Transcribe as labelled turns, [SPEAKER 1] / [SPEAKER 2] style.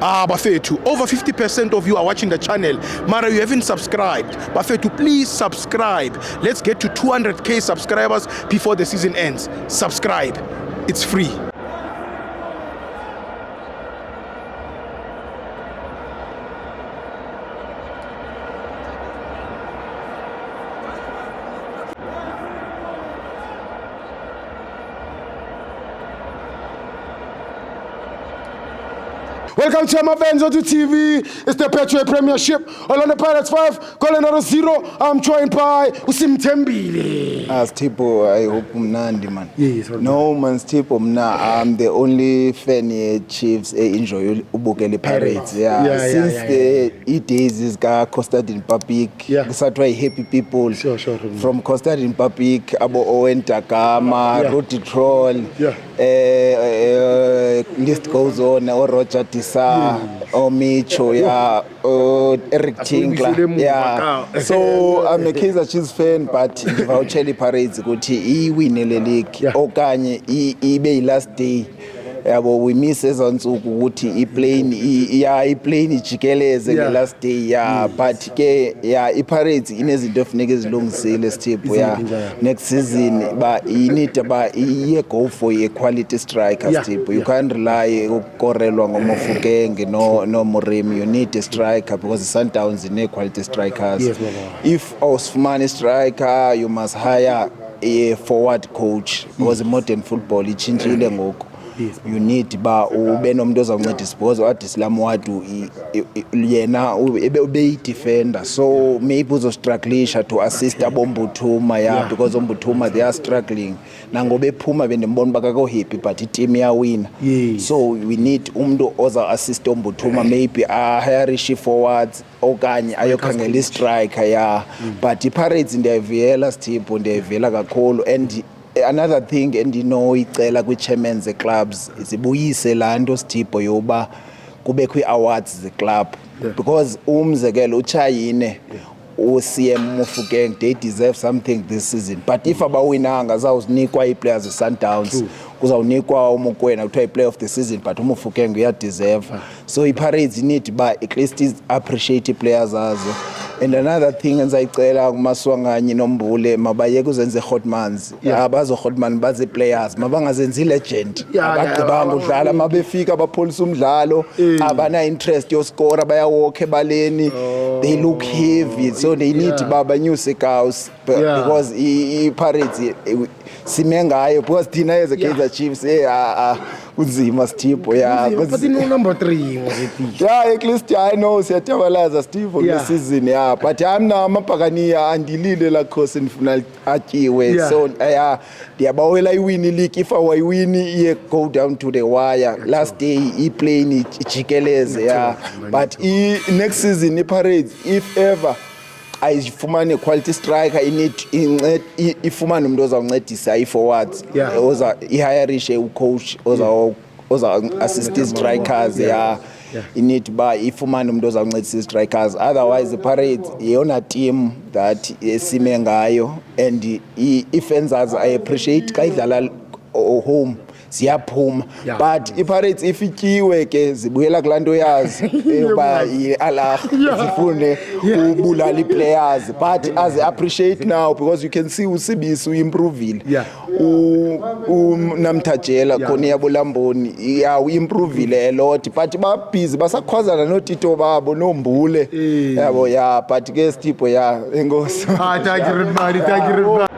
[SPEAKER 1] Bafethu, over 50% of you are watching the channel. Mara, you haven't subscribed. Bafethu, please subscribe. Let's get to 200k subscribers before the season ends. Subscribe. It's free.
[SPEAKER 2] Welcome to Amabenzo to TV. It's the Petro Premiership. Orlando Pirates 5, Colorado 0. I'm joined by Usim Tembile.
[SPEAKER 3] Stipo, I hope mnandi man.
[SPEAKER 2] Yes,
[SPEAKER 3] no man, Stipo mna. I'm the only fan here, Chiefs enjoy ubukele Pirates. Since the days is Constantine Papik. That's why happy people from Constantine Papik, Abo Owen Takama, Roti Troll. List goes on. Or Roger Tisa, or Micho, Eric Tinkler, So I'm a Kaizer Chiefs fan, but Vaucheli Parades he win the league. Okanye he last day. We miss season ukuthi i-plane ijikeleze the last day but ke i-Pirates inezinto efuneka ezilungisile Stipho next season you need go for a quality striker Stipho. You can't rely ukukorelwa ngoMofokeng no Moremi. You need a striker because the Sundowns need quality strikers. If awusifumana striker you must hire a forward coach because modern football ichintshile ngoku. You need ube nomuntu ozawunceda isibhozo athi Silamu wadu yena ube defender, so maybe uzostrugglisha to assist aboMbuthuma because oMbuthuma they are struggling nangoba ephuma bendibona bakako happy but team yawina. So we need umuntu oza assist oMbuthuma, maybe hire forwards okanye ayokhangela istriker but iPirates ndiyavuyela Stipho, ndiyavuyela kakhulu. And another thing icela kwi-chairman ze-clubs zibuyise laa nto Stipho yoba kubekho ii-awards ze-club because umzekelo uChayine uCM Mofokeng they deserve something this season, but if abawinanga zawuzinikwa ii-players ze-Sundowns kuzawunikwa uMokoena kuthiwa i-player of the season but uMofokeng uyadeserve. So iPirates need at least appreciate ii-players zazo. And another thing engizayicela kuMaswanganye noMbule mabayeke uzenze hotmans abazo hotman baze players mabangazenzi legend abagqibanga udlala mabefika abapholisa umdlalo abana interest yo score bayawalk ebaleni they look heavy, so they need babanyuse cows because iPirates simengayo because thina as a Kaizer Chiefs unzima Stipho
[SPEAKER 2] but in number 3 was it
[SPEAKER 3] at least I know siyathabalaza Stipho this season but I'm now amabhakaniya andilile la course ndifuna atyiwe so ndiyabawela iwin league if awayini iye go down to the wire last day iplane ijikeleze but next season iPirates if ever ayifumane quality striker ifumane umuntu ozawuncedisa i-forwards oza ihirishe ucoach oza assist strikers you need ifumane umuntu ozawuncedisa strikers, otherwise the Pirates yeyona team that esime ngayo and i-fans I appreciate xa idlala home siyaphuma but iPirates ifityiwe ke zibuyela kulanto yazi yoba iAlah zifune ubulala iplayers but as appreciate now because you can see uSibisi uimprovile uNamthajela khona yabolamboni uimprovile a lot but babhizi basakhwazana noTito babo noMbule yabo but ke Stipho engosi.
[SPEAKER 2] Thank you everybody.